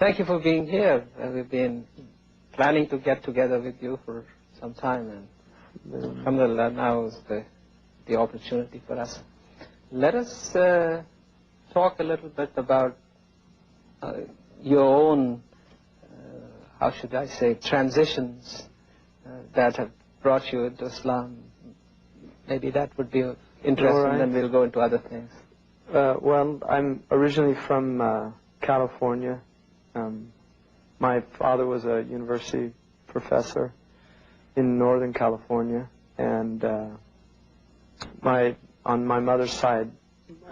thank you for being here. We've been planning to get together with you for some time, and alhamdulillah, now is the opportunity for us. Let us talk a little bit about your own, how should I say, transitions that have brought you into Islam. Maybe that would be of interest, and then we'll go into other things. Well, I'm originally from California. My father was a university professor in Northern California, and on my mother's side,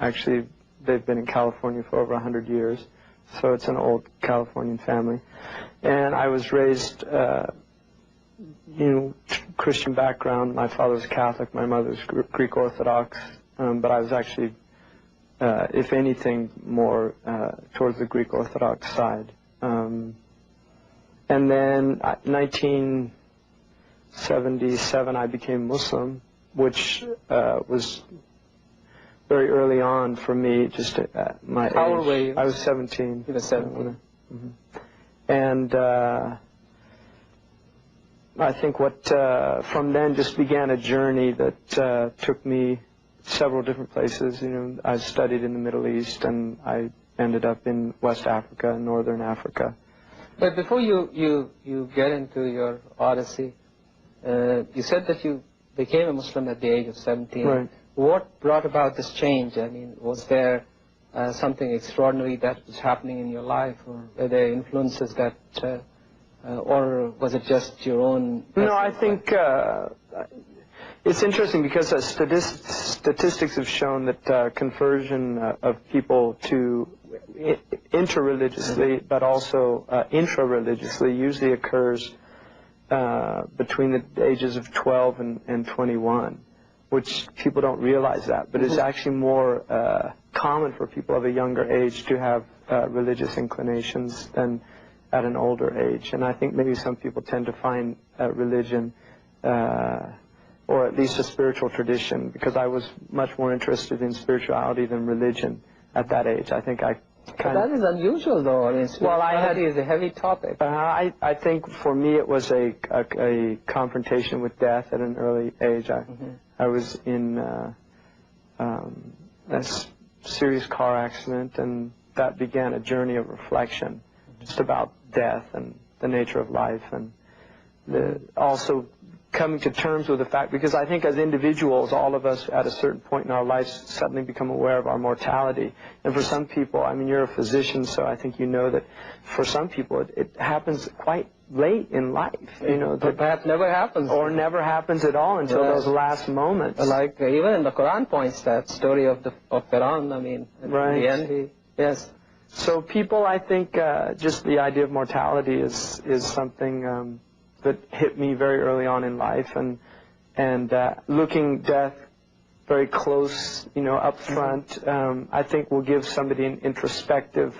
actually, they've been in California for over 100 years, so it's an old Californian family. And I was raised, Christian background. My father was Catholic, my mother was Greek Orthodox, but I was actually, if anything, more towards the Greek Orthodox side. And then 1977, I became Muslim, which was very early on for me, just at my age. How old were you? I was 17. You were 17. And I think from then just began a journey that took me several different places. I studied in the Middle East, and I ended up in West Africa, Northern Africa. But before you get into your odyssey, you said that you became a Muslim at the age of 17. Right. What brought about this change? I mean, was there something extraordinary that was happening in your life, or were there influences that, or was it just your own? No, I think it's interesting because statistics have shown that conversion of people to interreligiously, but also intra-religiously, usually occurs between the ages of 12 and 21, which people don't realize that, but it's actually more common for people of a younger age to have religious inclinations than at an older age. And I think maybe some people tend to find religion, or at least a spiritual tradition, because I was much more interested in spirituality than religion at that age. I think I kind of... That is unusual, though. I mean, spirituality is a heavy topic. I think for me it was a confrontation with death at an early age. I was in a serious car accident, and that began a journey of reflection just about death and the nature of life, and also coming to terms with the fact, because I think as individuals, all of us at a certain point in our lives suddenly become aware of our mortality. And for some people, I mean, you're a physician, so I think you know that for some people it happens quite late in life, that perhaps never happens. Or never happens at all until those last moments. Like even in the Quran points that story of Fir'aun, I mean, in the end, yes. So people, I think, just the idea of mortality is something that hit me very early on in life, and looking death very close, up front, I think will give somebody an introspective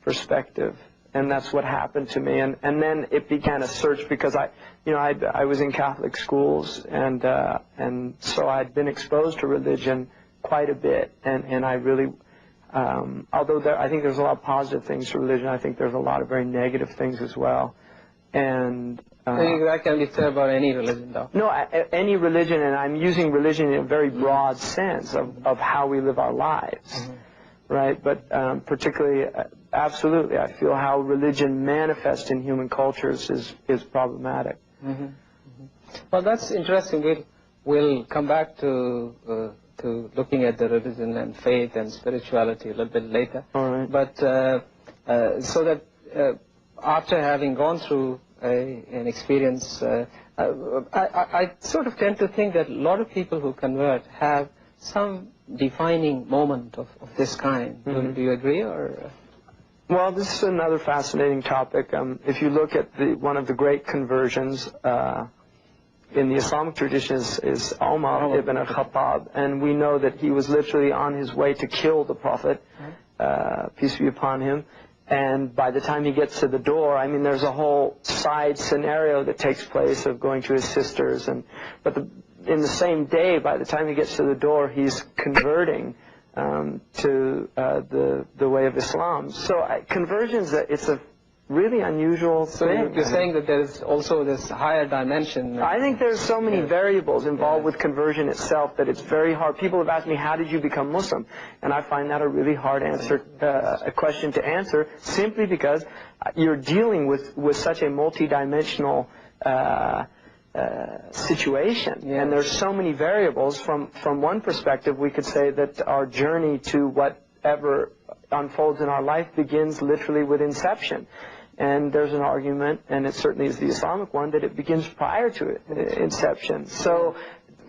perspective, and that's what happened to me. And then it began a search, because I was in Catholic schools, and so I'd been exposed to religion quite a bit, and I really, although I think there's a lot of positive things to religion, I think there's a lot of very negative things as well, and that can be said about any religion, though. No, any religion, and I'm using religion in a very broad sense of how we live our lives, right? But particularly, absolutely, I feel how religion manifests in human cultures is problematic. Well, that's interesting. We'll come back to looking at the religion and faith and spirituality a little bit later. All right. But so that after having gone through an experience, I sort of tend to think that a lot of people who convert have some defining moment of this kind. Do you agree, or? Well, this is another fascinating topic. If you look at one of the great conversions in the Islamic tradition is Umar ibn al-Khattab, and we know that he was literally on his way to kill the Prophet, peace be upon him. And by the time he gets to the door, I mean, there's a whole side scenario that takes place of going to his sisters. But in the same day, by the time he gets to the door, he's converting to the way of Islam. So conversions, it's a really unusual thing. You're saying that there's also this higher dimension. I think there's so many variables involved with conversion itself that it's very hard. People have asked me, how did you become Muslim? And I find that a really hard a question to answer, simply because you're dealing with such a multidimensional situation, and there's so many variables. From one perspective, we could say that our journey to whatever unfolds in our life begins literally with inception. And there's an argument, and it certainly is the Islamic one, that it begins prior to inception. So,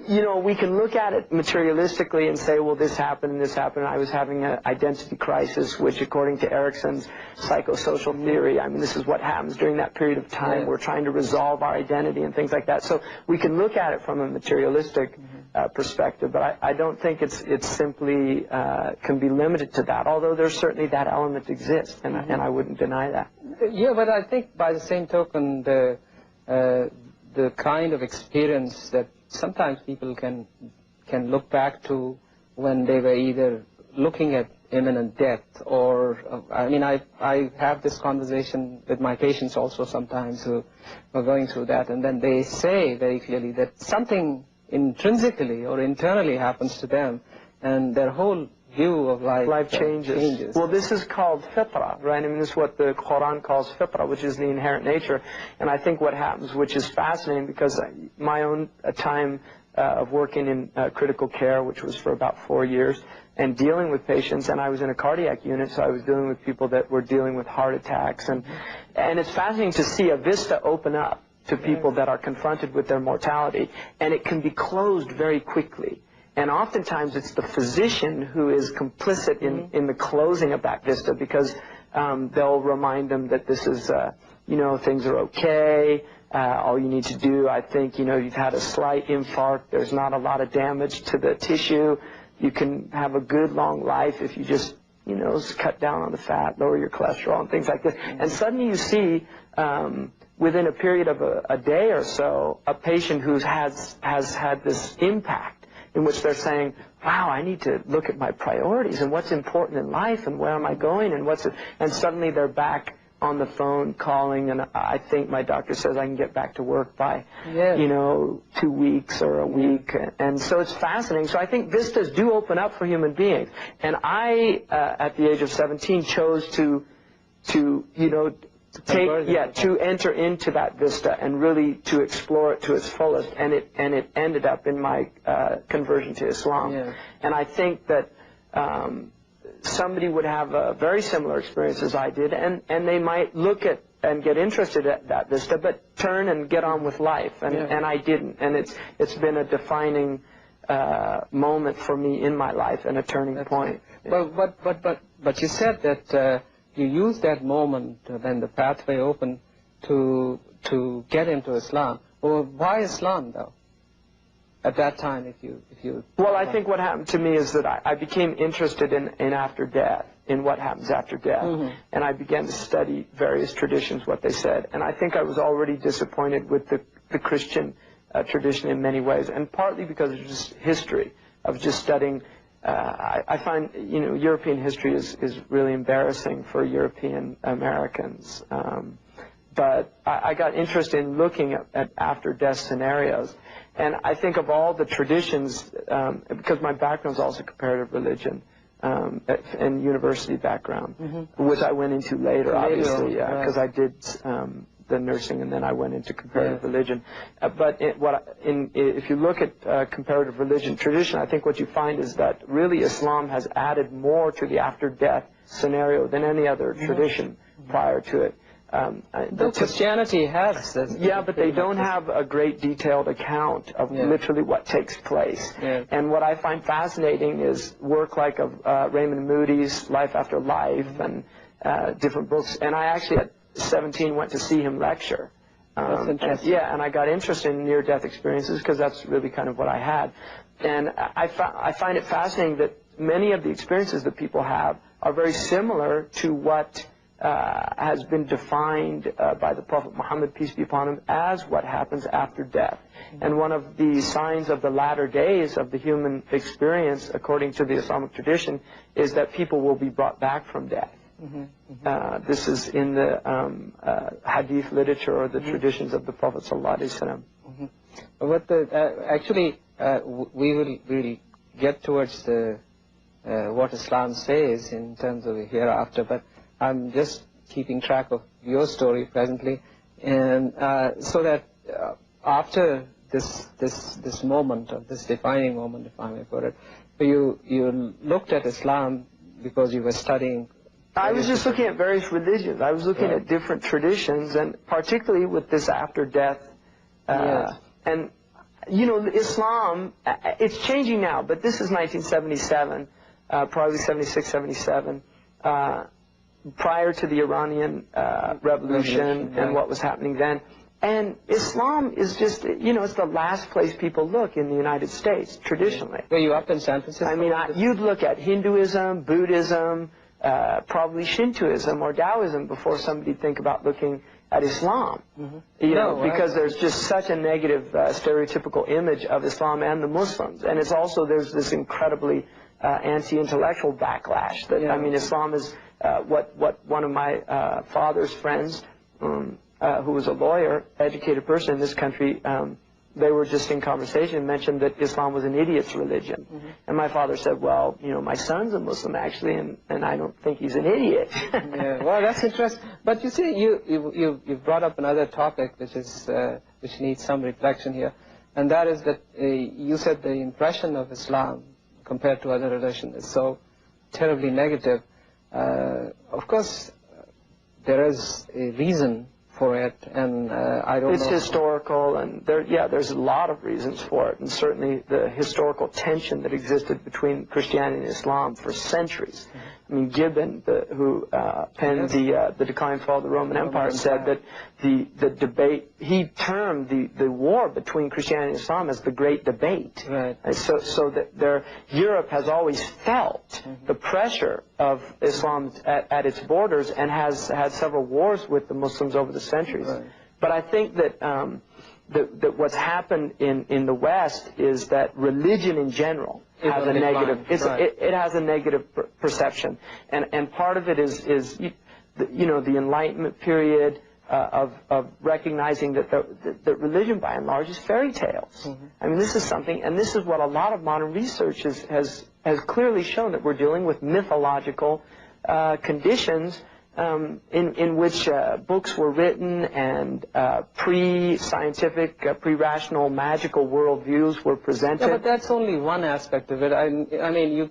you know, we can look at it materialistically and say, well, this happened and this happened. I was having an identity crisis, which according to Erickson's psychosocial theory, I mean, this is what happens during that period of time. We're trying to resolve our identity and things like that. So we can look at it from a materialistic perspective, but I don't think it's simply can be limited to that, although there's certainly that element exists, and I wouldn't deny that. Yeah, but I think by the same token, the kind of experience that sometimes people can look back to when they were either looking at imminent death, or I mean, I have this conversation with my patients also sometimes who are going through that, and then they say very clearly that something intrinsically or internally happens to them, and their whole view of life changes. Well, this is called fitrah, right? I mean, this is what the Quran calls fitrah, which is the inherent nature. And I think what happens, which is fascinating, because my own time of working in critical care, which was for about 4 years, and dealing with patients, and I was in a cardiac unit, so I was dealing with people that were dealing with heart attacks, and it's fascinating to see a vista open up to people that are confronted with their mortality, and it can be closed very quickly. And oftentimes it's the physician who is complicit in the closing of that vista, because they'll remind them that this is, you know, things are okay. All you need to do, I think, you know, you've had a slight infarct. There's not a lot of damage to the tissue. You can have a good long life if you just, you know, cut down on the fat, lower your cholesterol and things like this. And suddenly you see, within a period of a day or so, a patient who has had this impact, in which they're saying, wow, I need to look at my priorities and what's important in life and where am I going and suddenly they're back on the phone calling, and I think my doctor says I can get back to work by, you know, 2 weeks or a week. And so it's fascinating. So I think vistas do open up for human beings. And I, at the age of 17, chose to you know, to enter into that vista and really to explore it to its fullest, and it ended up in my conversion to Islam. And I think that somebody would have a very similar experience as I did, and they might look at and get interested at that vista, but turn and get on with life, and I didn't, and it's been a defining moment for me in my life and a turning point. But you said that you used that moment when the pathway opened to get into Islam. Well, why Islam though? At that time, if you well, I think what happened to me is that I became interested in after death, in what happens after death, and I began to study various traditions, what they said, and I think I was already disappointed with the Christian tradition in many ways, and partly because of just history. I was just studying. I find, you know, European history is really embarrassing for European Americans. But I got interested in looking at after-death scenarios. And I think of all the traditions, because my background is also comparative religion, and university background, which I went into later, obviously, because I did the nursing, and then I went into comparative religion. But if you look at comparative religion tradition, I think what you find is that really Islam has added more to the after-death scenario than any other tradition prior to it. Christianity has. But they don't have a great detailed account of literally what takes place. And what I find fascinating is work like of Raymond Moody's Life After Life and different books. And I actually at 17 went to see him lecture. That's interesting. And I got interested in near-death experiences because that's really kind of what I had. And I find it fascinating that many of the experiences that people have are very similar to what has been defined by the Prophet Muhammad, peace be upon him, as what happens after death. And one of the signs of the latter days of the human experience, according to the Islamic tradition, is that people will be brought back from death. This is in the hadith literature or the traditions of the Prophet ﷺ. But actually, we will get towards the what Islam says in terms of hereafter, but I'm just keeping track of your story presently, and so that after this moment, of this defining moment, if I may put it, you looked at Islam because you were studying. I was just looking at various religions. I was looking at different traditions, and particularly with this after death. And, you know, Islam, it's changing now, but this is 1977, probably 76, 77, prior to the Iranian revolution and what was happening then. And Islam is just, you know, it's the last place people look in the United States, traditionally. Were you up in San Francisco? I mean, you'd look at Hinduism, Buddhism, probably Shintoism or Taoism before somebody think about looking at Islam. You know, because there's just such a negative stereotypical image of Islam and the Muslims. And it's also, there's this incredibly anti-intellectual backlash. That, I mean, Islam is what one of my father's friends, who was a lawyer, educated person in this country, they were just in conversation, mentioned that Islam was an idiot's religion. And my father said, well, you know, my son's a Muslim actually, and I don't think he's an idiot. Well, that's interesting. But you see, you brought up another topic which needs some reflection here, and that is that you said the impression of Islam compared to other religions is so terribly negative. Of course, there is a reason for it, and I don't know. It's historical, and there's a lot of reasons for it, and certainly the historical tension that existed between Christianity and Islam for centuries. I mean, Gibbon, who penned the Decline and Fall of the Roman Empire, said that the debate, he termed the war between Christianity and Islam as the Great Debate. And so that Europe has always felt the pressure of Islam at its borders and has had several wars with the Muslims over the centuries. But I think that that what's happened in the West is that religion in general has a negative. It has a negative perception, and part of it is you know, the Enlightenment period of recognizing that religion by and large is fairy tales. I mean, this is something, and this is what a lot of modern research has clearly shown, that we're dealing with mythological conditions. In which books were written and pre-scientific, pre-rational, magical worldviews were presented. Yeah, but that's only one aspect of it. I mean,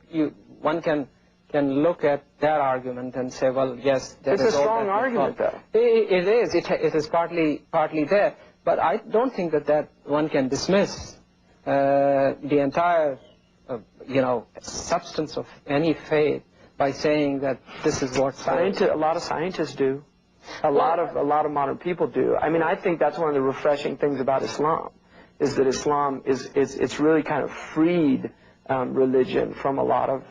one can look at that argument and say, well, yes, it's a strong argument, though. It is. It is partly there. But I don't think that one can dismiss the entire, you know, substance of any faith by saying that this is what a lot of scientists do. A lot of modern people do. I mean, I think that's one of the refreshing things about Islam, is that Islam it's really kind of freed religion from a lot of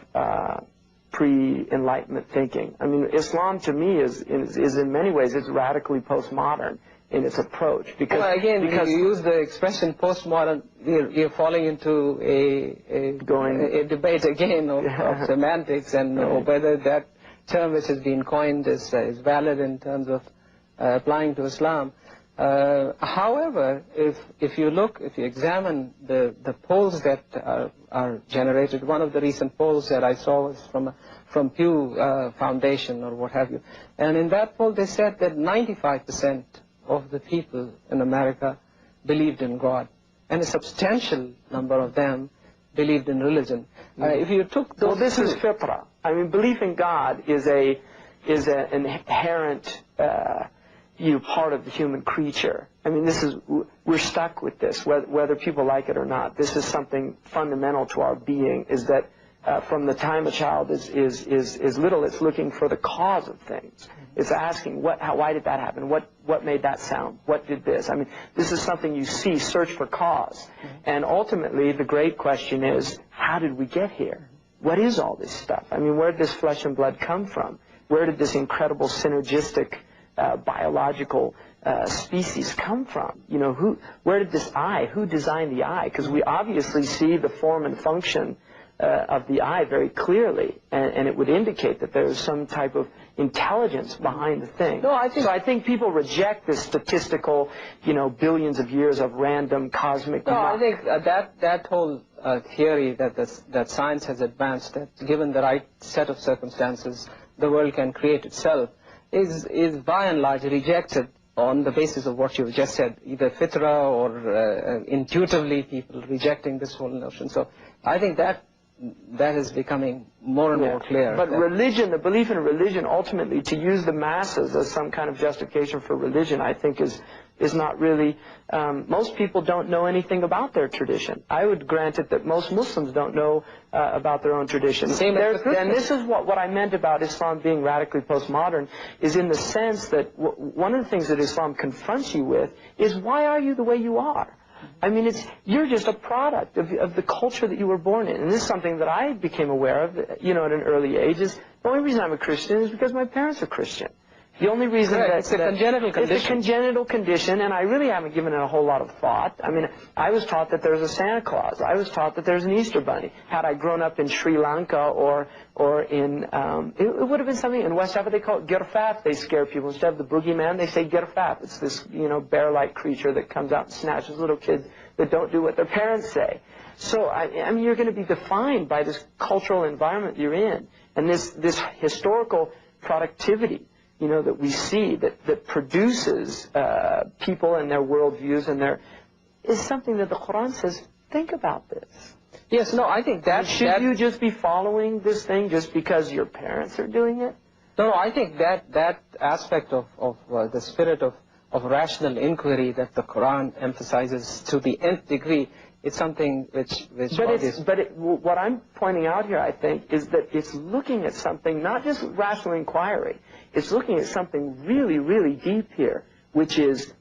pre-Enlightenment thinking. I mean, Islam to me is in many ways it's radically postmodern in its approach. Because because you use the expression postmodern, you're falling into a debate again of semantics and whether that term which has been coined is valid in terms of applying to Islam. However, if you examine the polls that are generated, one of the recent polls that I saw was from Pew Foundation or what have you, and in that poll they said that 95% of the people in America believed in God, and a substantial number of them believed in religion. If you took those, well, this is fitrah. I mean, belief in God is an inherent part of the human creature. I mean, we're stuck with this, whether people like it or not. This is something fundamental to our being. Is that from the time a child is little, it's looking for the cause of things. It's asking, why did that happen? What made that sound? What did this? I mean, this is something you see, search for cause. And ultimately, the great question is, how did we get here? What is all this stuff? I mean, where did this flesh and blood come from? Where did this incredible synergistic biological species come from? You know, where did this eye, who designed the eye? Because we obviously see the form and function of the eye very clearly, and it would indicate that there's some type of intelligence behind the thing. No, so I think people reject this statistical, billions of years of random cosmic. No, I think that whole theory that science has advanced, that given the right set of circumstances, the world can create itself, is by and large rejected on the basis of what you've just said, either fitra or intuitively people rejecting this whole notion. So I think that is becoming more and more clear. But religion, the belief in religion, ultimately, to use the masses as some kind of justification for religion, I think is not really, most people don't know anything about their tradition. I would grant it that most Muslims don't know about their own tradition. And this is what I meant about Islam being radically postmodern, is in the sense that one of the things that Islam confronts you with is, why are you the way you are? I mean, you're just a product of the culture that you were born in. And this is something that I became aware of, at an early age, is the only reason I'm a Christian is because my parents are Christian. The only reason it's a congenital condition. It's a congenital condition, and I really haven't given it a whole lot of thought. I mean, I was taught that there's a Santa Claus. I was taught that there's an Easter Bunny. Had I grown up in Sri Lanka or in, it would have been something in West Africa. They call it girfaf. They scare people. Instead of the boogeyman, they say girfaf. It's this, bear-like creature that comes out and snatches little kids that don't do what their parents say. So, I mean, you're going to be defined by this cultural environment you're in, and this historical productivity, that we see that produces people and their worldviews and is something that the Quran says, think about this. Yes, no, I think that... Should you just be following this thing just because your parents are doing it? No, I think that aspect of the spirit of rational inquiry that the Quran emphasizes to the nth degree, it's something which what I'm pointing out here, I think, is that it's looking at something, not just rational inquiry, it's looking at something really, really deep here, which is,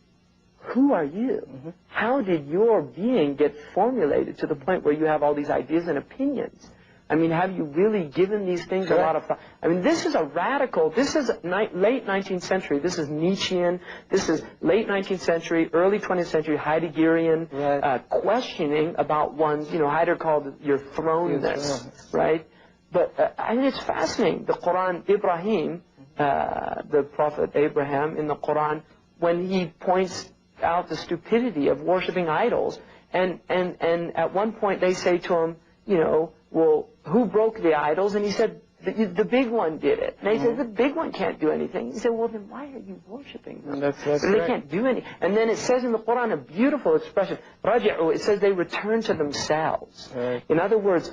who are you? Mm-hmm. How did your being get formulated to the point where you have all these ideas and opinions? I mean, have you really given these things a lot of thought? I mean, this is this is late 19th century, this is Nietzschean, this is late 19th century, early 20th century Heideggerian questioning about one's, Heidegger called it your throne-ness, right? But, I mean, it's fascinating. The Quran, Ibrahim, the prophet Abraham in the Quran, when he points out the stupidity of worshiping idols, and at one point they say to him, well, who broke the idols? And he said, the big one did it. And they said, the big one can't do anything. He said, well, then why are you worshiping them? They can't do anything. And then it says in the Quran a beautiful expression, it says they return to themselves. In other words,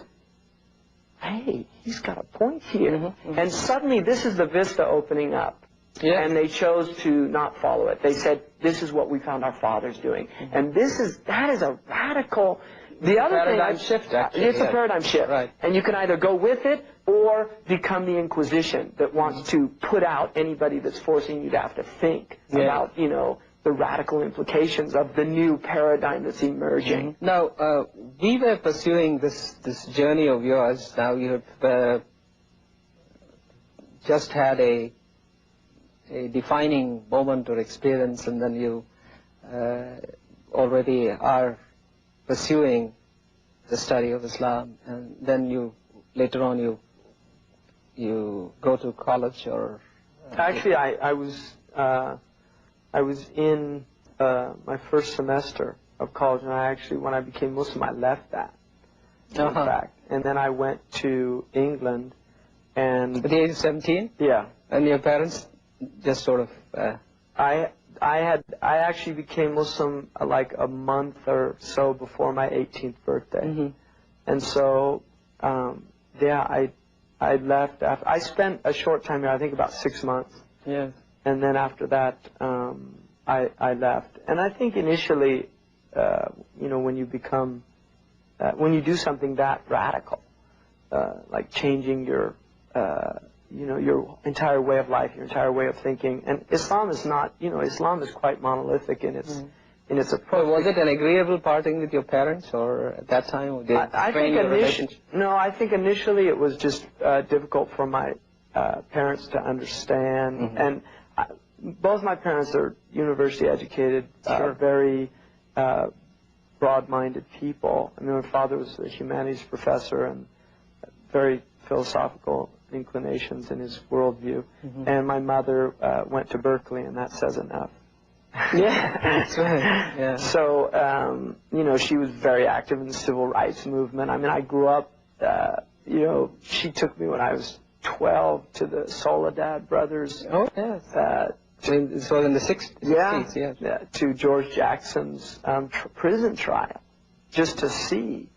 hey, he's got a point here. And suddenly this is the vista opening up. And they chose to not follow it. They said, this is what we found our fathers doing. And that is a radical... The other paradigm shift, actually. It's a paradigm shift. Right. And you can either go with it or become the Inquisition that wants to put out anybody that's forcing you to have to think about, the radical implications of the new paradigm that's emerging. Now, we were pursuing this journey of yours. Now you have just had a defining moment or experience, and then you already are pursuing the study of Islam, and then later on you go to college or... Actually, I was in my first semester of college, and when I became Muslim, I left that, in fact. And then I went to England, and... At the age of 17? Yeah. And your parents just sort of... I actually became Muslim like a month or so before my 18th birthday. And so, I left after, I spent a short time here, I think about 6 months. Yes. And then after that, I left. And I think initially, when you become, when you do something that radical, like changing your entire way of life, your entire way of thinking. And Islam is not, Islam is quite monolithic in its approach. Was it an agreeable parting with your parents, or at that time, or did I think initially it was just difficult for my parents to understand. And both my parents are university educated, very broad-minded people. I mean, my father was a humanities professor, and very philosophical inclinations in his worldview. And my mother went to Berkeley, and that says enough. Yeah, that's right. Yeah. So, you know, she was very active in the civil rights movement. I mean, I grew up, you know, she took me when I was 12 to the Soledad brothers. Oh, yes. It was in the 60s, yes. Yeah, to George Jackson's prison trial, just to see,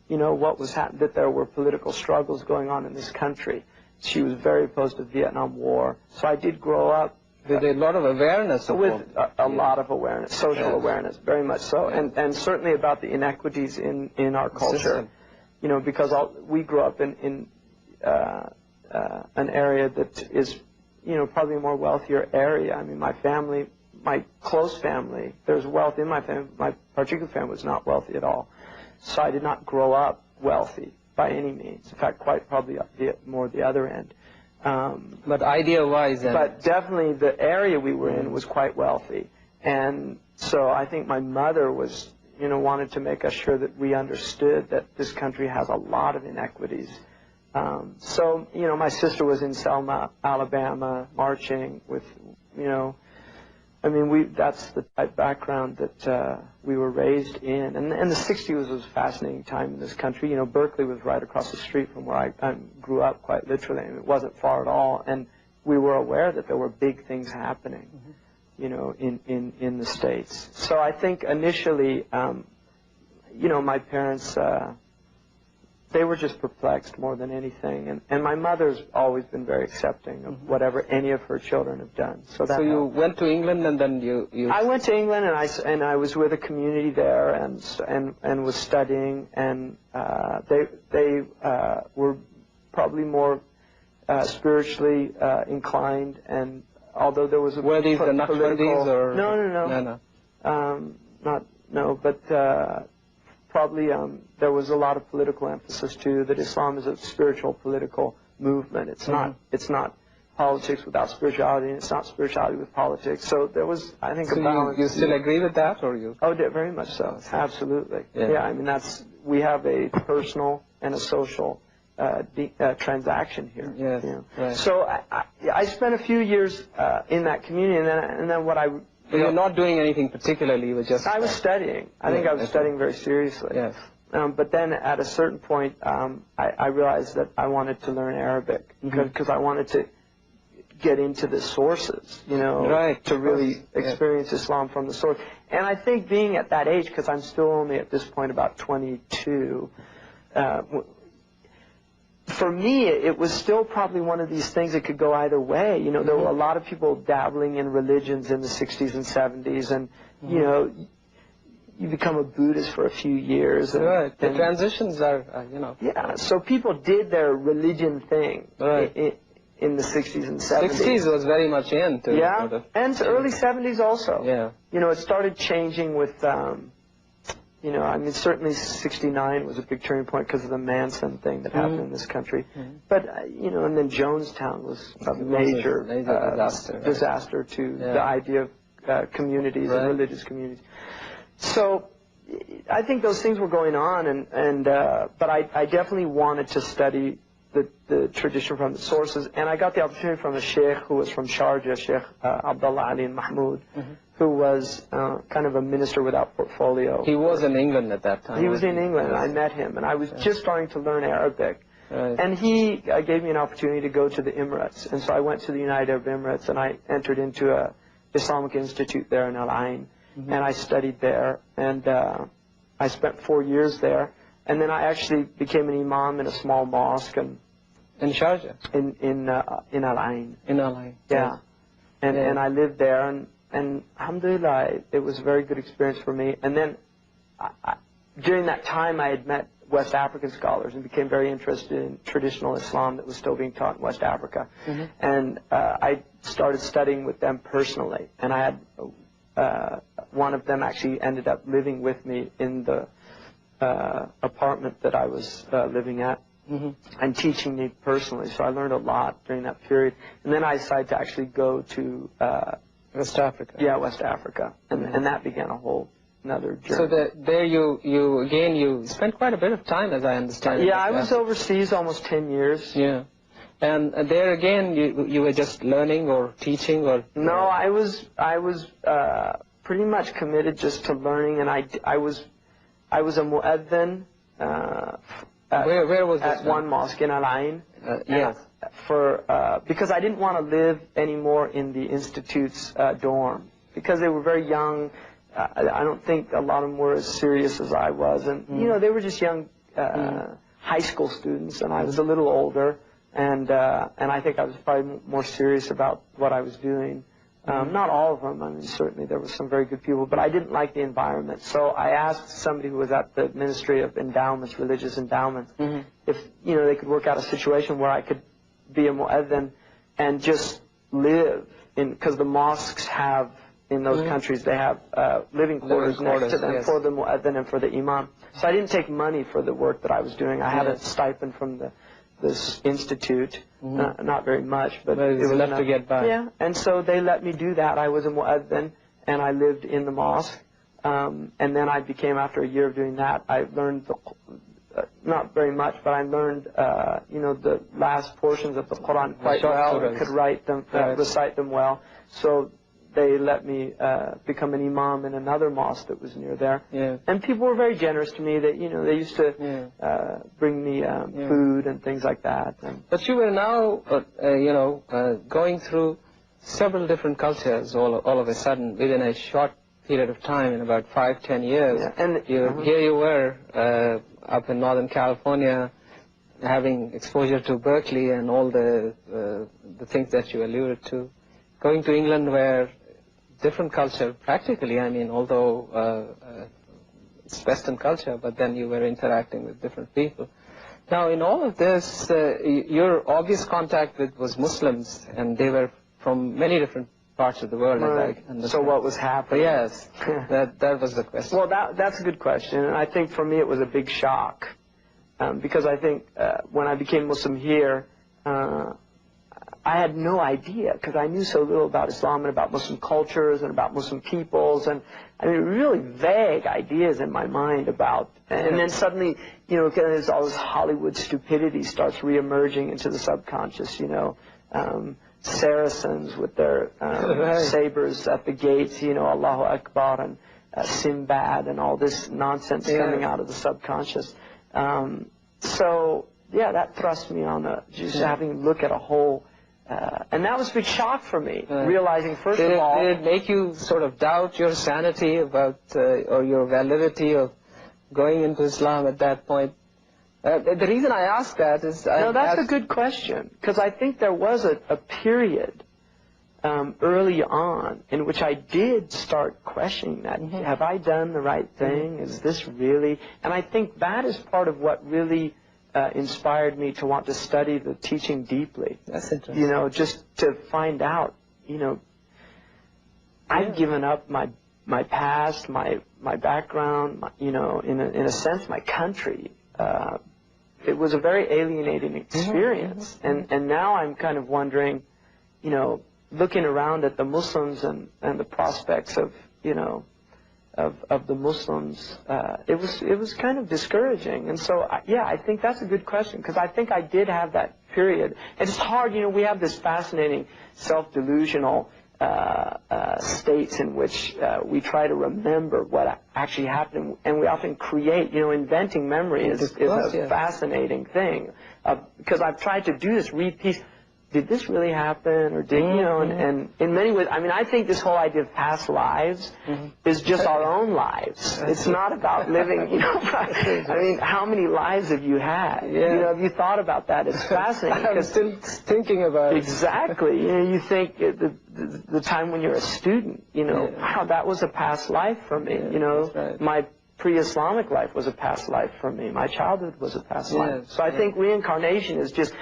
you know, what was happening, that there were political struggles going on in this country. She was very opposed to the Vietnam War. So I did grow up with a lot of awareness. With a lot of awareness, social awareness, very much so, and certainly about the inequities in our culture. System. You know, because we grew up in an area that is, you know, probably a more wealthier area. I mean, my family, my close family, there's wealth in my family. My particular family was not wealthy at all. So I did not grow up wealthy by any means. In fact, quite probably more the other end. But idea-wise, but definitely the area we were in was quite wealthy, and so I think my mother was, you know, wanted to make us sure that we understood that this country has a lot of inequities. So, you know, my sister was in Selma, Alabama, marching with, you know, I mean, that's the type of background that we were raised in. And the 60s was a fascinating time in this country. You know, Berkeley was right across the street from where I grew up, quite literally. I mean, it wasn't far at all. And we were aware that there were big things happening, you know, in the States. So I think initially, you know, my parents, they were just perplexed more than anything. And my mother's always been very accepting of whatever any of her children have done. So you went to England, and then you... I went to England, and I was with a community there and was studying, and they were probably more spiritually inclined, and although there was a were these the Naqshbandis or... No, but probably there was a lot of political emphasis too, that Islam is a spiritual political movement. It's not politics without spirituality, and it's not spirituality with politics. So there was, I think, a balance. You still agree with that, or you? Oh, very much so. Absolutely. Yeah, I mean, we have a personal and a social transaction here. Yes. You know? Right. So I spent a few years in that community, and then what I... So you're not doing anything particularly, you were just... I was studying. I think I was studying very seriously. Yes. But then at a certain point, I realized that I wanted to learn Arabic, because I wanted to get into the sources, you know, to really experience Islam from the source. And I think being at that age, because I'm still only at this point about 22, for me, it was still probably one of these things that could go either way. You know, there were a lot of people dabbling in religions in the 60s and 70s, and, you know, you become a Buddhist for a few years. And, right. The transitions are, you know. Yeah, so people did their religion thing in the 60s and 70s. 60s was very much in. Yeah, sort of, and early 70s also. Yeah. You know, it started changing with... you know, I mean, certainly 69 was a big turning point because of the Manson thing that happened in this country. But, you know, and then Jonestown was a major disaster to the idea of communities and religious communities. So I think those things were going on, but I definitely wanted to study the tradition from the sources. And I got the opportunity from a sheikh who was from Sharjah, Sheikh Abdullah Ali Mahmoud, who was kind of a minister without portfolio. He was in England at that time. He was in England, and I met him, and I was just starting to learn Arabic. Right. And he gave me an opportunity to go to the Emirates, and so I went to the United Arab Emirates, and I entered into a Islamic institute there in Al Ain, and I studied there, and I spent 4 years there, and then I actually became an imam in a small mosque in Sharjah, in Al Ain. In Al Ain. Yeah. And I lived there, and alhamdulillah, it was a very good experience for me. And then during that time, I had met West African scholars and became very interested in traditional Islam that was still being taught in West Africa. And I started studying with them personally. And I had one of them actually ended up living with me in the apartment that I was living at. And teaching me personally. So I learned a lot during that period. And then I decided to actually go to... West Africa. Yeah, West Africa. And that began a whole another journey. So there you spent quite a bit of time, as I understand. Yeah, I was overseas almost 10 years. Yeah. And there again, you were just learning or teaching, or? No, I was pretty much committed just to learning, and I was a mu'adhin where was this at one mosque in Al-Ain. Yes. Because I didn't want to live anymore in the institute's dorm, because they were very young. I don't think a lot of them were as serious as I was, and they were just young high school students, and I was a little older, and I think I was probably more serious about what I was doing. Not all of them. I mean, certainly there were some very good people, but I didn't like the environment. So I asked somebody who was at the Ministry of Endowments, Religious Endowments, if they could work out a situation where I could be a mu'adhin and just live in, because the mosques have in those countries, they have living quarters next to them for the mu'adhin and for the imam. So I didn't take money for the work that I was doing. I had a stipend from this institute, not very much, but it was enough to get by. Yeah, and so they let me do that. I was a mu'adhin, and I lived in the mosque. And then I became, after a year of doing that, I learned not very much, but I learned, the last portions of the Quran quite well, and could write them, recite them well. So they let me become an imam in another mosque that was near there. Yeah. And people were very generous to me. That they used to bring me food and things like that. But you were now, going through several different cultures all of a sudden within a short period of time, in about 5-10 years. Yeah. And here you were up in Northern California, having exposure to Berkeley and all the things that you alluded to. Going to England, where different culture, practically, I mean, although it's Western culture, but then you were interacting with different people. Now, in all of this, your obvious contact with was Muslims, and they were from many different parts of the world, as I understand. So what was happening? Yes, that was the question. Well, that's a good question, and I think for me it was a big shock, because I think when I became Muslim here, I had no idea, because I knew so little about Islam and about Muslim cultures and about Muslim peoples, and I mean, really vague ideas in my mind about, and then suddenly, there's all this Hollywood stupidity starts reemerging into the subconscious, Saracens with their sabers at the gates, Allahu Akbar, and Sinbad, and all this nonsense coming out of the subconscious. So, yeah, that thrust me on just having to look at a whole. And that was a big shock for me, realizing, first of all... Did it make you sort of doubt your sanity about, or your validity of going into Islam at that point? The reason I ask that is... No, that's a good question, because I think there was a period early on in which I did start questioning that. Have I done the right thing? Is this really... And I think that is part of what really... inspired me to want to study the teaching deeply. That's interesting. Just to find out, I've given up my past, my background, in a sense, my country. It was a very alienating experience. And now I'm kind of wondering, looking around at the Muslims and the prospects of, of the Muslims, it was kind of discouraging. And so, I think that's a good question, because I think I did have that period. And it's hard, we have this fascinating self-delusional states in which we try to remember what actually happened, and we often create, inventing memory is a fascinating thing, because I've tried to do this, read piece. Did this really happen, or did, and in many ways, I mean, I think this whole idea of past lives is just our own lives. It's not about living, I mean, how many lives have you had? Have you thought about that? It's fascinating. I'm still thinking about it. Exactly. You think the time when you're a student, wow, that was a past life for me, Right. My pre-Islamic life was a past life for me. My childhood was a past life. So I think reincarnation is just...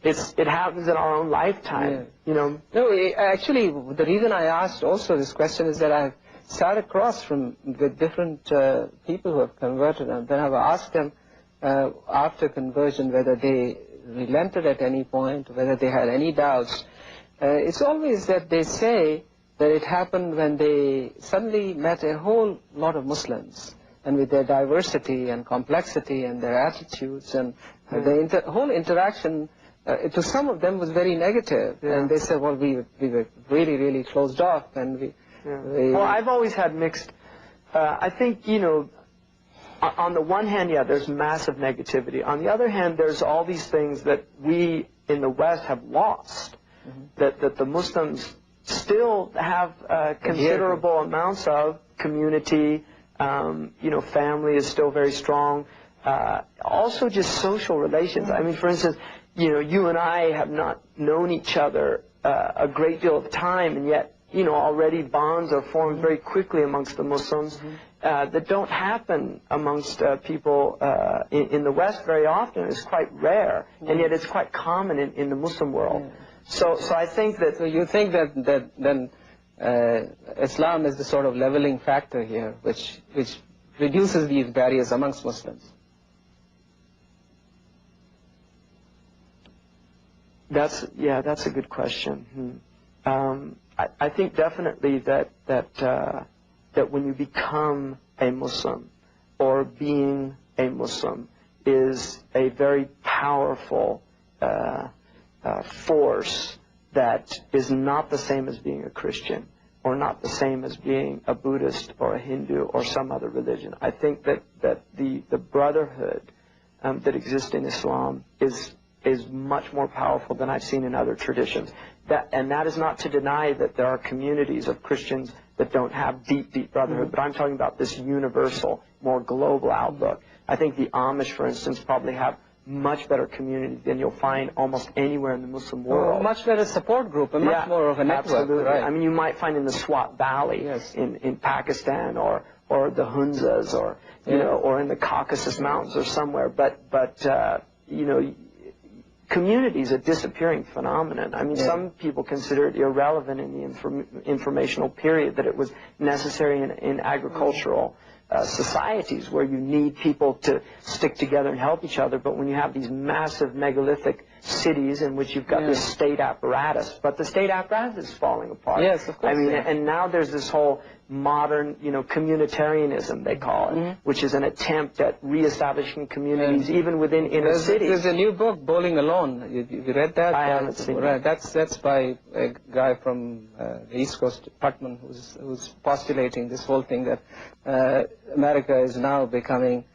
It happens in our own lifetime, No, actually, the reason I asked also this question is that I've sat across with different people who have converted, and then I've asked them after conversion whether they relented at any point, whether they had any doubts. It's always that they say that it happened when they suddenly met a whole lot of Muslims, and with their diversity and complexity and their attitudes and the whole interaction, to some of them was very negative. And they said, well, we were really, really closed off. And well, I've always had mixed, I think, you know, on the one hand, there's massive negativity. On the other hand, there's all these things that we in the West have lost, that the Muslims still have considerable amounts of community. You know, family is still very strong. Also just social relations. I mean, for instance, you know, you and I have not known each other a great deal of time, and yet, you know, already bonds are formed very quickly amongst the Muslims that don't happen amongst people in the West very often. It's quite rare, and yet it's quite common in the Muslim world. So I think that... So you think that then Islam is the sort of leveling factor here, which reduces these barriers amongst Muslims? That's a good question. I think definitely that when you become a Muslim, or being a Muslim, is a very powerful force that is not the same as being a Christian, or not the same as being a Buddhist or a Hindu or some other religion. I think that the brotherhood that exists in Islam is much more powerful than I've seen in other traditions. And that is not to deny that there are communities of Christians that don't have deep brotherhood, but I'm talking about this universal, more global outlook. I think the Amish, for instance, probably have much better community than you'll find almost anywhere in the Muslim world. Much better support group, and much more of a network. Absolutely. Right. I mean, you might find in the Swat Valley in Pakistan, or the Hunzas, or you know, or in the Caucasus Mountains or somewhere. But you know, community is a disappearing phenomenon. I mean, some people consider it irrelevant in the informational period, that it was necessary in agricultural societies where you need people to stick together and help each other. But when you have these massive megalithic cities in which you've got this state apparatus, but the state apparatus is falling apart. Yes, of course. I mean, and now there's this whole modern, you know, communitarianism, they call it, which is an attempt at reestablishing communities even within inner cities. There's a new book, Bowling Alone. You read that? I haven't seen it. That's by a guy from the East Coast, Putman, who's postulating this whole thing that America is now becoming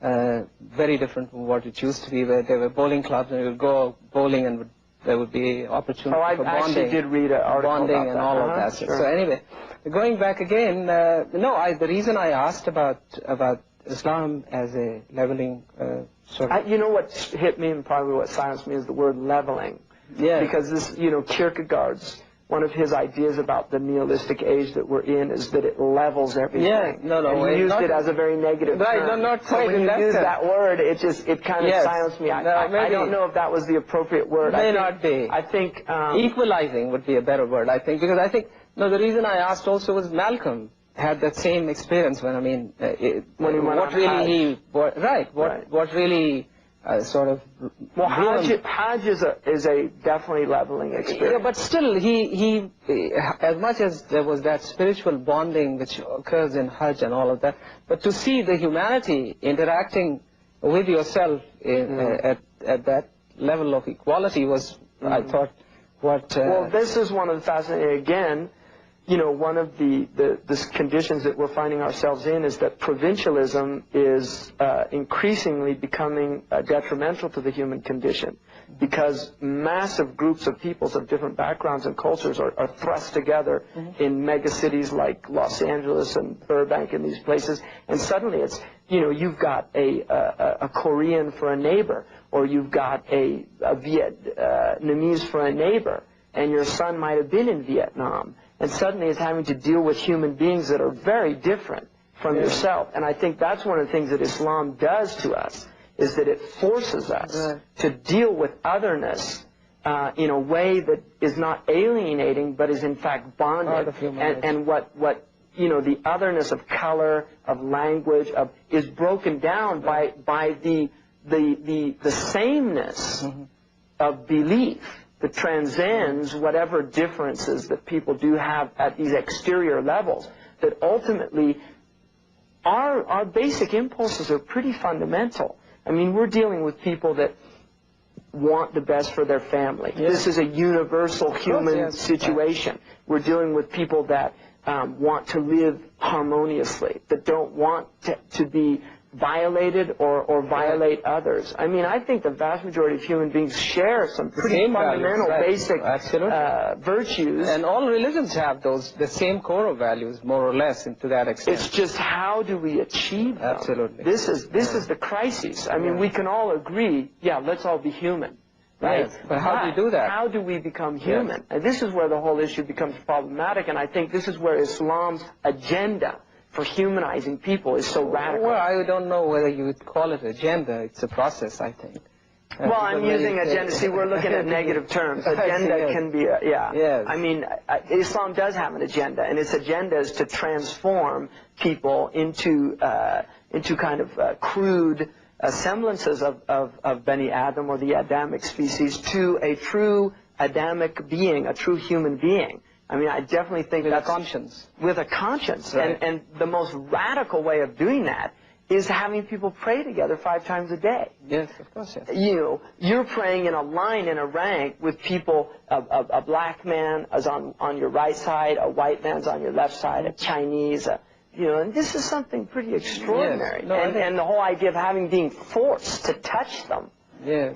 very different from what it used to be, where there were bowling clubs and you would go bowling and there would be opportunity for bonding. I actually did read an article bonding about and that. all of that. Sure. So anyway, going back again, the reason I asked about Islam as a leveling sort of... You know what hit me and probably what silenced me is the word leveling. Yeah. Because this, you know, Kierkegaard's, one of his ideas about the nihilistic age that we're in is that it levels everything. Yeah, no. And he used it as a very negative term. Right, not quite. So when you use that word, it kind of silenced me. I don't know if that was the appropriate word. May not be. I think... equalizing would be a better word, I think, because I think, the reason I asked also was Malcolm had that same experience when, I mean, when he went what really what really sort of... Well, Hajj is a definitely leveling experience. Yeah, but still, he as much as there was that spiritual bonding which occurs in Hajj and all of that, but to see the humanity interacting with yourself at that level of equality was, I thought, what... well, this is one of the fascinating, again, you know, one of the conditions that we're finding ourselves in is that provincialism is increasingly becoming detrimental to the human condition, because massive groups of peoples of different backgrounds and cultures are thrust together in megacities like Los Angeles and Burbank and these places, and suddenly it's, you know, you've got a Korean for a neighbor, or you've got a Vietnamese for a neighbor, and your son might have been in Vietnam, and suddenly is having to deal with human beings that are very different from yourself. And I think that's one of the things that Islam does to us, is that it forces us to deal with otherness in a way that is not alienating, but is in fact bonding. And what you know, the otherness of color, of language, is broken down by the sameness of belief that transcends whatever differences that people do have at these exterior levels, that ultimately our basic impulses are pretty fundamental. I mean, we're dealing with people that want the best for their family. Yes. This is a universal human situation. We're dealing with people that want to live harmoniously, that don't want to be violated or violate others. I mean, I think the vast majority of human beings share some pretty fundamental, basic virtues. And all religions have the same core values, more or less, to that extent. It's just how do we achieve them? Absolutely. This is the crisis. I mean, we can all agree, let's all be human. Right? Yes, but how do you do that? How do we become human? Yes. And this is where the whole issue becomes problematic, and I think this is where Islam's agenda for humanizing people is so radical. Well, I don't know whether you would call it agenda. It's a process, I think. Well, I'm using agenda. See, we're looking at negative terms. Agenda can be Yes. I mean, Islam does have an agenda, and its agenda is to transform people into kind of crude semblances of Bani Adam or the Adamic species to a true Adamic being, a true human being. I mean, I definitely think with a conscience. With a conscience. Right. And the most radical way of doing that is having people pray together 5 times a day. Yes, of course, yes. You know, you're praying in a line, in a rank, with people, a black man is on your right side, a white man's on your left side, a Chinese, and this is something pretty extraordinary. Yes. No, and the whole idea of being forced to touch them, yes.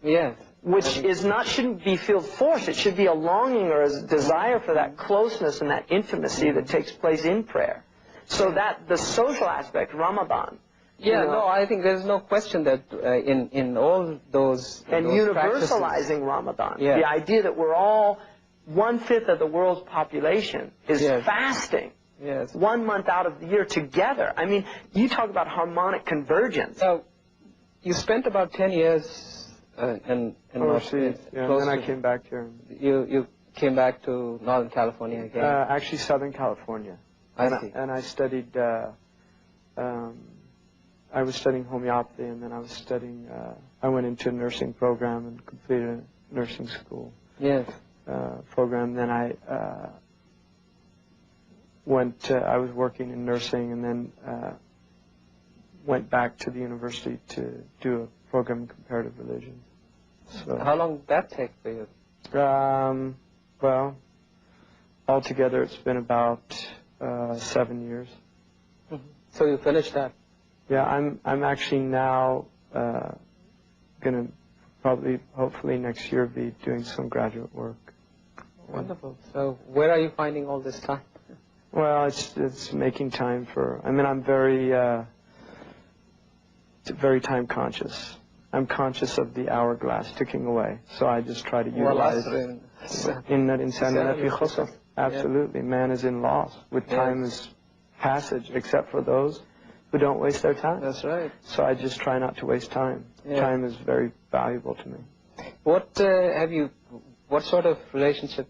Yes. Which shouldn't be feel forced. It should be a longing or a desire for that closeness and that intimacy that takes place in prayer. So that the social aspect, Ramadan. I think there's no question that in all those and those universalizing Ramadan. Yeah. The idea that we're all 1/5 of the world's population is fasting. Yes. 1 month out of the year together. I mean, you talk about harmonic convergence. So, you spent about 10 years in overseas, and then I came back here. You came back to Northern California again? Actually, Southern California. I see. And I studied, I was studying homeopathy, and then I was studying, I went into a nursing program and completed a nursing school program. Then I I was working in nursing, and then went back to the university to do a program in comparative religion. So, how long did that take for you? Well, altogether it's been about 7 years. Mm-hmm. So you finished that? Yeah, I'm actually now going to hopefully next year be doing some graduate work. Wonderful. So where are you finding all this time? Well, it's making time for. I mean, I'm very time conscious. I'm conscious of the hourglass ticking away, so I just try to utilize. Absolutely, man is in loss with time as passage, except for those who don't waste their time. That's right. So I just try not to waste time. Yeah. Time is very valuable to me. What sort of relationship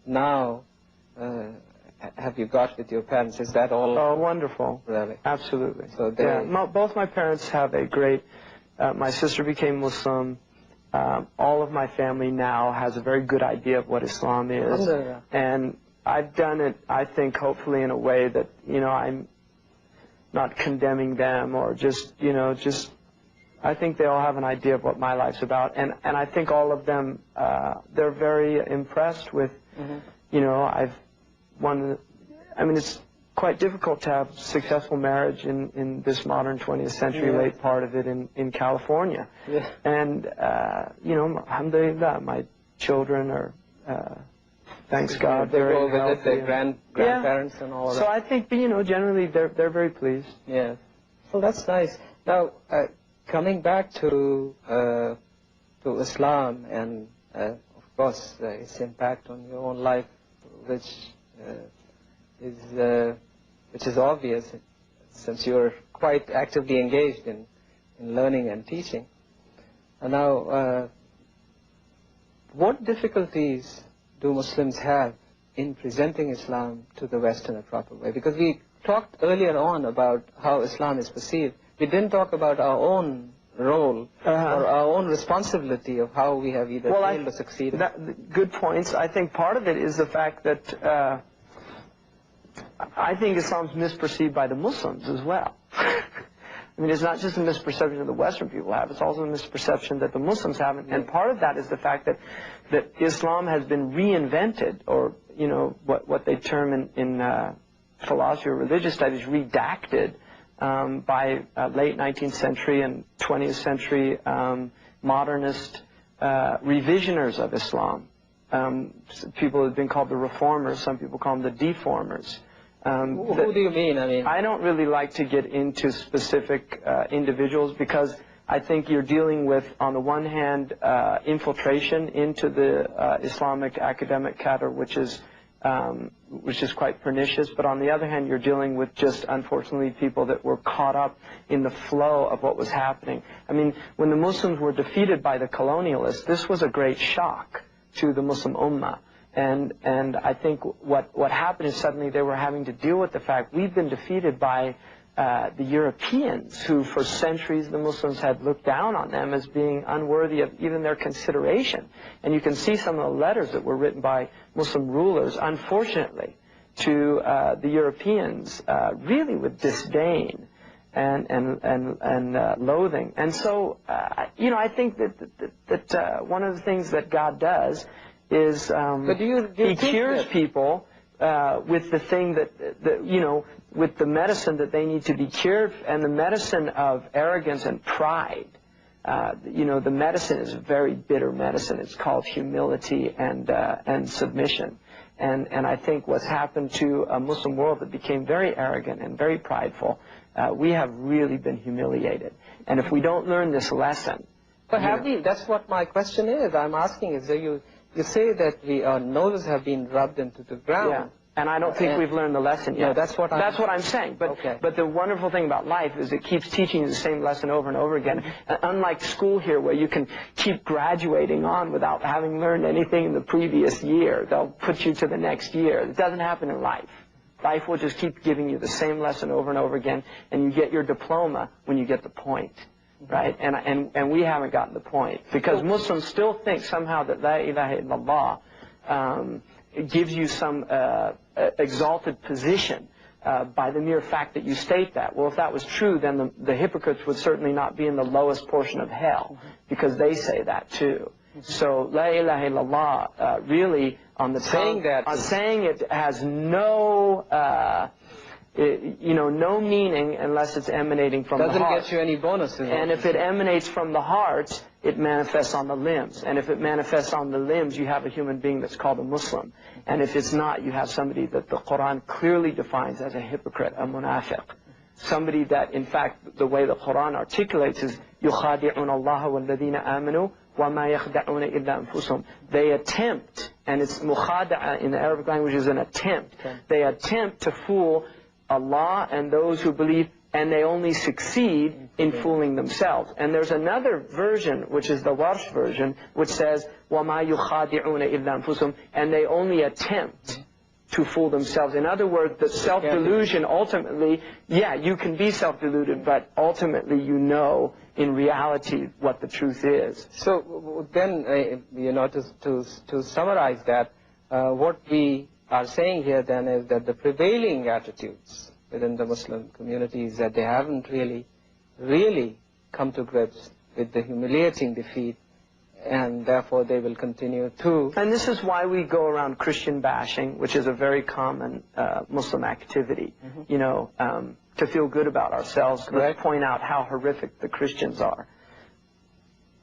now have you got with your parents? Is that all? Oh, wonderful. Really? Absolutely. So both my parents have a great. My sister became Muslim. All of my family now has a very good idea of what Islam is, and I've done it, I think, hopefully in a way that I'm not condemning them or just I think they all have an idea of what my life's about, and I think all of them they're very impressed with. It's quite difficult to have successful marriage in this modern 20th century, late part of it in California. Yeah. And, alhamdulillah, my children are, thanks God, they go visit their grandparents and all of that. So I think, generally they're very pleased. Yeah. Well, that's nice. Now, coming back to Islam and, of course, its impact on your own life, which is obvious since you're quite actively engaged in learning and teaching. And now, what difficulties do Muslims have in presenting Islam to the West in a proper way? Because we talked earlier on about how Islam is perceived. We didn't talk about our own role or our own responsibility of how we have either failed or succeeded? Good points. I think part of it is the fact that I think Islam's misperceived by the Muslims as well. I mean, it's not just a misperception that the Western people have, it's also a misperception that the Muslims have. And part of that is the fact that Islam has been reinvented, or, you know, what they term in philosophy or religious studies, redacted, by late 19th century and 20th century modernist revisioners of Islam. People have been called the reformers, some people call them the deformers. Who do you mean? I don't really like to get into specific individuals, because I think you're dealing with, on the one hand, infiltration into the Islamic academic cadre, which is quite pernicious. But on the other hand, you're dealing with just, unfortunately, people that were caught up in the flow of what was happening. I mean, when the Muslims were defeated by the colonialists, this was a great shock to the Muslim Ummah. And I think what happened is suddenly they were having to deal with the fact we've been defeated by the Europeans, who for centuries the Muslims had looked down on them as being unworthy of even their consideration. And you can see some of the letters that were written by Muslim rulers, unfortunately, to the Europeans, really with disdain and loathing. And so, you know, I think that one of the things that God does is He cures people with the thing that you know, with the medicine that they need to be cured, and the medicine of arrogance and pride. You know, the medicine is a very bitter medicine. It's called humility and submission. And I think what's happened to a Muslim world that became very arrogant and very prideful, we have really been humiliated. And if we don't learn this lesson... But have we? That's what my question is. I'm asking is, you say that our noses have been rubbed into the ground. Yeah. And I don't think we've learned the lesson yet. No, that's what I'm saying. But the wonderful thing about life is it keeps teaching you the same lesson over and over again. Unlike school here, where you can keep graduating on without having learned anything in the previous year. They'll put you to the next year. It doesn't happen in life. Life will just keep giving you the same lesson over and over again, and you get your diploma when you get the point. Right? And we haven't gotten the point. Because Muslims still think somehow that La ilaha illallah gives you some exalted position by the mere fact that you state that. Well, if that was true, then the hypocrites would certainly not be in the lowest portion of hell, because they say that too. So La ilaha illallah really, on the tongue, saying it has no... you know, no meaning unless it's emanating from the heart. Doesn't get you any bonuses. And if it emanates from the heart, it manifests on the limbs. And if it manifests on the limbs, you have a human being that's called a Muslim. And if it's not, you have somebody that the Quran clearly defines as a hypocrite, a munafiq. Somebody that, in fact, the way the Quran articulates is, يُخَادِعُونَ اللَّهَ وَالَّذِينَ آمَنُوا وَمَا يَخْدَعُونَ إِلَّا أَنفُسَهُمْ. They attempt, and it's mukhada'a in the Arabic language is an attempt. They attempt to fool Allah and those who believe, and they only succeed in fooling themselves. And there's another version, which is the Warsh version, which says, وَمَا يُخَادِعُونَ إِلَّا أَنفُسَهُمْ, and they only attempt to fool themselves. In other words, the self-delusion ultimately, yeah, you can be self-deluded, but ultimately you know in reality what the truth is. So then, you know, to summarize that, what we are saying here then is that the prevailing attitudes within the Muslim community is that they haven't really come to grips with the humiliating defeat, and therefore they will continue to... And this is why we go around Christian bashing, which is a very common Muslim activity, you know, to feel good about ourselves, let's point out how horrific the Christians are.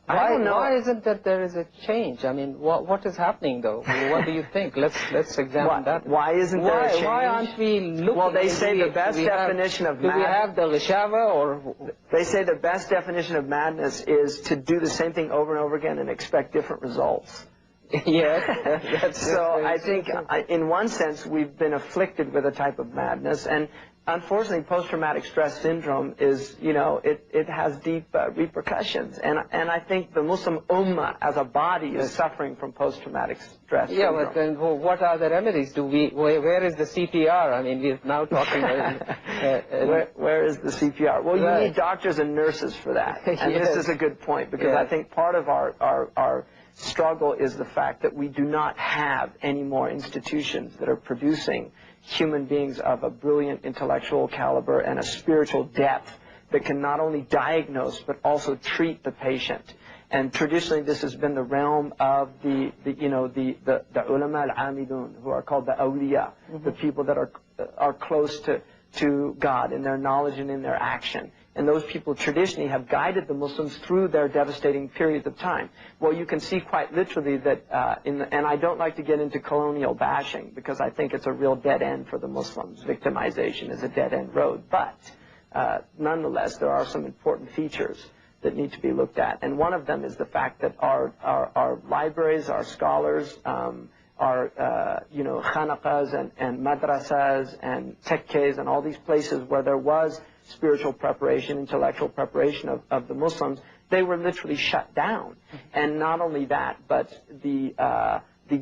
I don't know. Why is it that there is a change? I mean, what is happening, though? What do you think? Let's examine that. Why isn't there a change? Why aren't we looking? Well, they say the best definition of madness... Do we have the Lishava, or... They say the best definition of madness is to do the same thing over and over again and expect different results. Yes. So I think, in one sense, we've been afflicted with a type of madness, and unfortunately, post-traumatic stress syndrome is, it has deep repercussions. And I think the Muslim Ummah as a body is suffering from post-traumatic stress syndrome. Yeah, but then what are the remedies? Where is the CPR? I mean, we're now talking where is the CPR? Well, right. you need doctors and nurses for that. And yes. this is a good point, because I think part of our struggle is the fact that we do not have any more institutions that are producing human beings of a brilliant intellectual caliber and a spiritual depth that can not only diagnose but also treat the patient. And traditionally, this has been the realm of the ulama al-amidun, who are called the awliya, the people that are close to God in their knowledge and in their action. And those people traditionally have guided the Muslims through their devastating periods of time. Well, you can see quite literally that, and I don't like to get into colonial bashing, because I think it's a real dead end for the Muslims. Victimization is a dead end road. But nonetheless, there are some important features that need to be looked at. And one of them is the fact that our libraries, our scholars, our khanaqas and madrasas and tekkes and all these places where there was spiritual preparation, intellectual preparation of the Muslims, they were literally shut down. And not only that, but the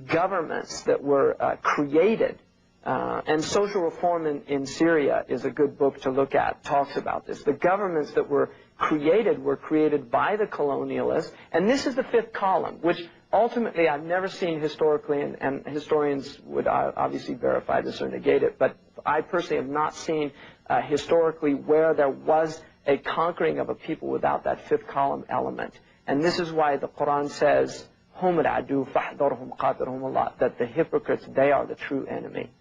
governments that were created, and Social Reform in Syria is a good book to look at, talks about this. The governments that were created by the colonialists, and this is the fifth column, which ultimately I've never seen historically, and historians would obviously verify this or negate it, but I personally have not seen historically where there was a conquering of a people without that fifth column element. And this is why the Quran says, "Hum al-adu fahdharhum qadirhum Allah," that the hypocrites, they are the true enemy,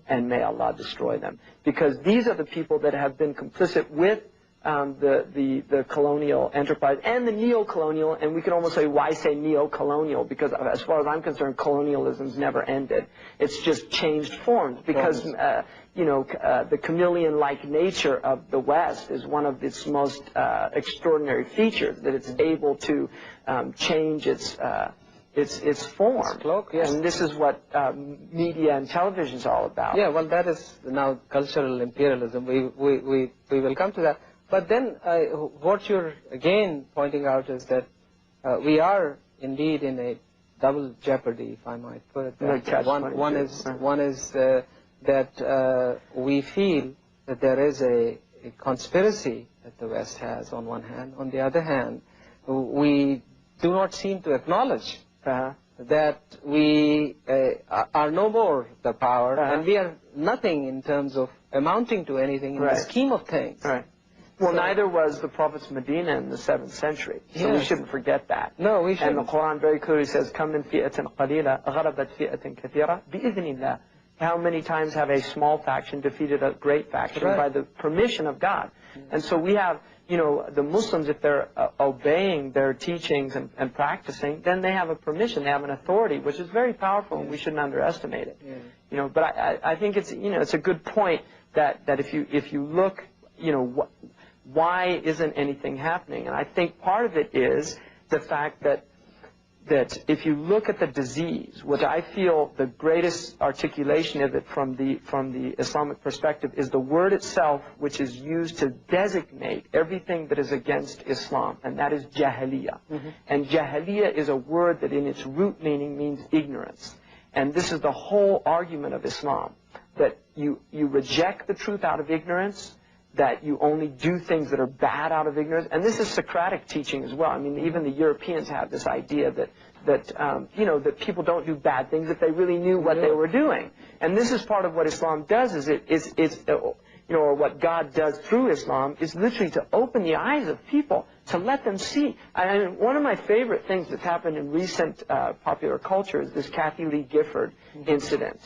and may Allah destroy them. Because these are the people that have been complicit with the colonial enterprise and the neo-colonial, and we can almost say, why say neo-colonial? Because as far as I'm concerned, colonialism's never ended. It's just changed forms, because the chameleon-like nature of the West is one of its most extraordinary features, that it's able to change its form. Cloak, yes. And this is what media and television is all about. Yeah, well, that is now cultural imperialism. We will come to that. But then what you're again pointing out is that we are indeed in a double jeopardy, if I might put it that way. One is that we feel that there is a conspiracy that the West has on one hand. On the other hand, we do not seem to acknowledge that we are no more the power, and we are nothing in terms of amounting to anything in the scheme of things. Well, neither was the Prophet's Medina in the 7th century. So we shouldn't forget that. No, we shouldn't. And the Quran very clearly says, "Kam min fi'atin qalila ghalabat fi'atin kathira bi'idhnillah." How many times have a small faction defeated a great faction by the permission of God? And so we have, the Muslims, if they're obeying their teachings and practicing, then they have a permission, they have an authority, which is very powerful, and we shouldn't underestimate it. But I think it's, it's a good point that if you look, why isn't anything happening? And I think part of it is the fact that if you look at the disease, which I feel the greatest articulation of it from the Islamic perspective is the word itself, which is used to designate everything that is against Islam, and that is jahiliyyah. And jahiliyyah is a word that in its root meaning means ignorance. And this is the whole argument of Islam, that you reject the truth out of ignorance, that you only do things that are bad out of ignorance. And this is Socratic teaching as well. I mean, even the Europeans have this idea that people don't do bad things if they really knew what they were doing. And this is part of what Islam does, or what God does through Islam, is literally to open the eyes of people, to let them see. I mean, one of my favorite things that's happened in recent popular culture is this Kathy Lee Gifford incident.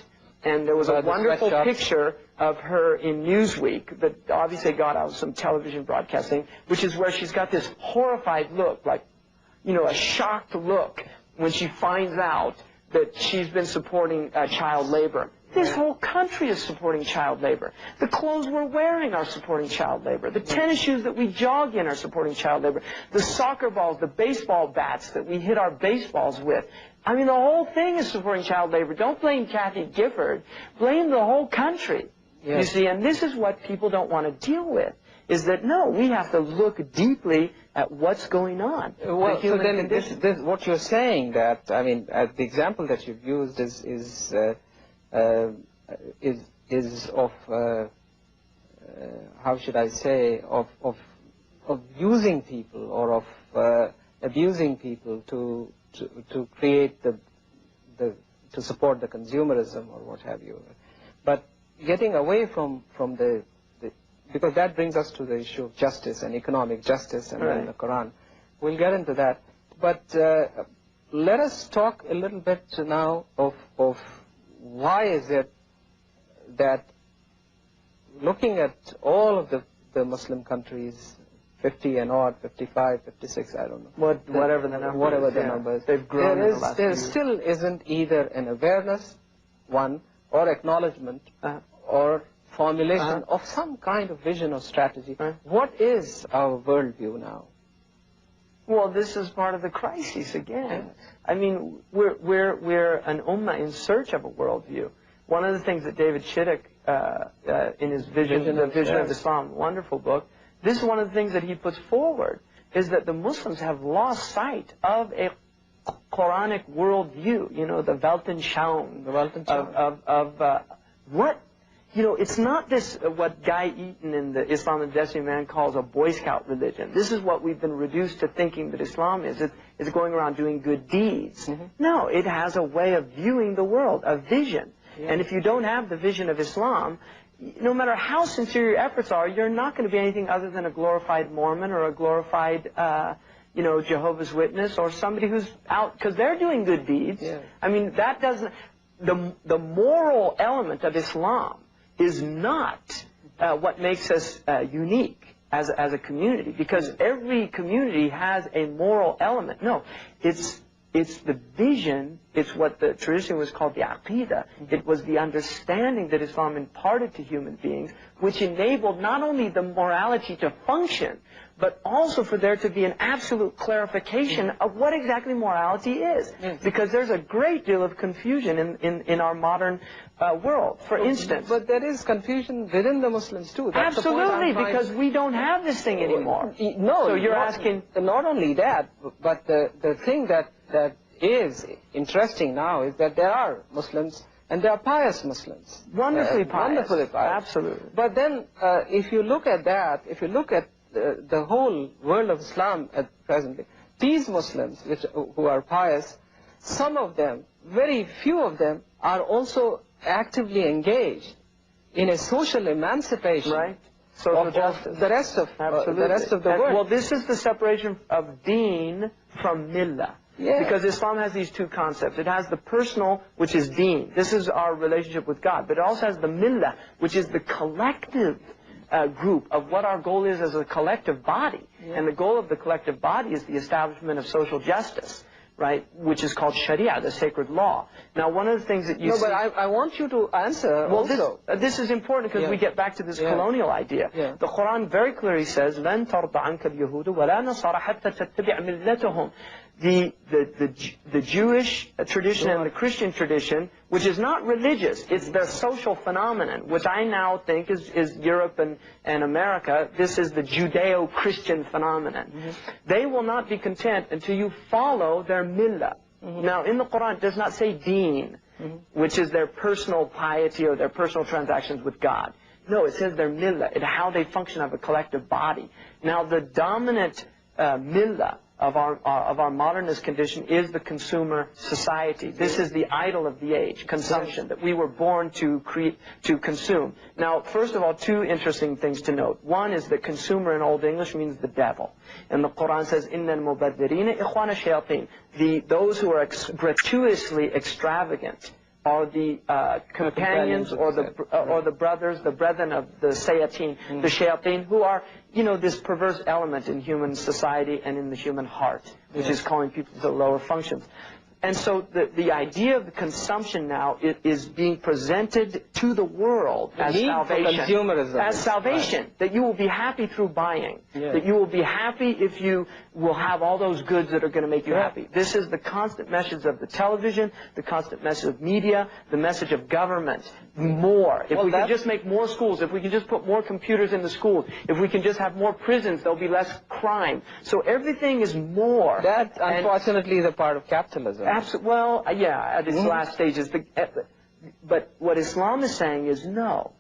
And there was a wonderful picture of her in Newsweek that obviously got out of some television broadcasting, which is where she's got this horrified look, like, a shocked look when she finds out that she's been supporting child labor. This whole country is supporting child labor. The clothes we're wearing are supporting child labor. The tennis shoes that we jog in are supporting child labor. The soccer balls, the baseball bats that we hit our baseballs with. I mean, the whole thing is supporting child labor. Don't blame Kathy Gifford. Blame the whole country. Yes. You see, and this is what people don't want to deal with, is that, no, we have to look deeply at what's going on. Well, so then this, what you're saying that, I mean, the example that you've used is of, how should I say, of using people or of abusing people to create to support the consumerism or what have you. But getting away from the because that brings us to the issue of justice and economic justice and then the Quran. We'll get into that. But let us talk a little bit now of why is it that looking at all of the Muslim countries, 50 and odd, 55, 56, I don't know. Whatever the number is. They've grown in the last few there years. still isn't either an awareness, one, or acknowledgement, or formulation of some kind of vision or strategy. What is our worldview now? Well, this is part of the crisis again. I mean, we're an ummah in search of a worldview. One of the things that David Chittick, in his Vision of Islam, wonderful book, this is one of the things that he puts forward, is that the Muslims have lost sight of a Quranic worldview, you know, the Weltanschauung, of what, you know, it's not this, what Guy Eaton in the Islam and Destiny Man calls a Boy Scout religion. This is what we've been reduced to thinking that Islam is. It's going around doing good deeds. No, it has a way of viewing the world, a vision. And if you don't have the vision of Islam, no matter how sincere your efforts are, you're not going to be anything other than a glorified Mormon or a glorified, you know, Jehovah's Witness or somebody who's out because they're doing good deeds. I mean, that doesn't. The moral element of Islam is not what makes us unique as a community, because every community has a moral element. No, it's the vision, it's what the tradition was called the aqidah. It was the understanding that Islam imparted to human beings, which enabled not only the morality to function, but also for there to be an absolute clarification of what exactly morality is. Because there's a great deal of confusion in our modern world, for instance. But there is confusion within the Muslims too. That's absolutely, because we don't have this thing anymore. No, so you're asking... Not only that, but the thing that is interesting now is that there are Muslims and there are pious Muslims. Wonderfully pious. Wonderfully pious. Absolutely. But then if you look at that, if you look at the whole world of Islam at presently, these Muslims who are pious, some of them, very few of them, are also actively engaged in a social emancipation. Right. Social justice. The rest of the world. Well, this is the separation of deen from millah. Because Islam has these two concepts. It has the personal, which is deen. This is our relationship with God. But it also has the millah, which is the collective group of what our goal is as a collective body. And the goal of the collective body is the establishment of social justice, right, which is called Sharia, the sacred law. Now, one of the things that you see... No, but I want you to answer also. This is important because we get back to this colonial idea. The Quran very clearly says, لَن تَرْضَ عَنْكَ الْيَهُودُ وَلَا نَصَارَ حَتَّى تَتَّبِعْ مِلَّتَهُمْ. The Jewish tradition and the Christian tradition, which is not religious, it's their social phenomenon, which I now think is Europe and America. This is the Judeo-Christian phenomenon. They will not be content until you follow their millah. Now, in the Quran, it does not say deen, which is their personal piety or their personal transactions with God. No, it says their millah, how they function as a collective body. Now, the dominant millah of our modernist condition is the consumer society. This is the idol of the age, consumption, that we were born to consume. Now, first of all, two interesting things to note. One is that consumer in Old English means the devil. And the Quran says, إِنَّ الْمُبَذِّرِينَ إِخْوَانَ الشَّيَاطِينَ. Those who are gratuitously extravagant are the companions or the brothers, the brethren of the Sayateen, the Shayateen, who are, you know, this perverse element in human society and in the human heart, which is calling people to the lower functions. And so the idea of the consumption now is being presented to the world as salvation. Consumerism. As salvation. Right. That you will be happy through buying. Yeah. That you will be happy if you will have all those goods that are going to make you happy. This is the constant message of the television, the constant message of media, the message of government. More. If we can just make more schools, if we can just put more computers in the schools, if we can just have more prisons, there'll be less crime. So everything is more. That, unfortunately, is a part of capitalism. Well, yeah, at its last stages. But what Islam is saying is no.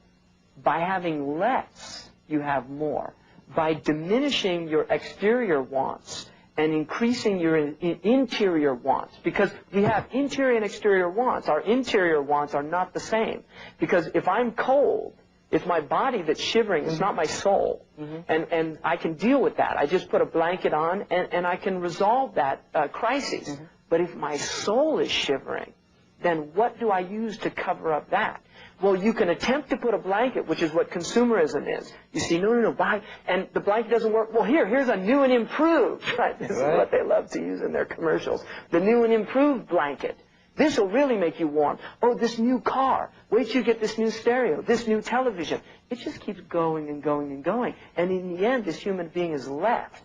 By having less, you have more. By diminishing your exterior wants and increasing your interior wants. Because we have interior and exterior wants. Our interior wants are not the same. Because if I'm cold, it's my body that's shivering. It's not my soul. And I can deal with that. I just put a blanket on and I can resolve that crisis. But if my soul is shivering, then what do I use to cover up that? Well, you can attempt to put a blanket, which is what consumerism is. You see, no, buy, and the blanket doesn't work. Well, here's a new and improved, right? This is what they love to use in their commercials. The new and improved blanket. This will really make you warm. Oh, this new car. Wait till you get this new stereo, this new television. It just keeps going and going and going. And in the end, this human being is left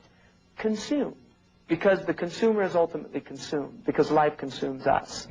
consumed. Because the consumer is ultimately consumed. Because life consumes us.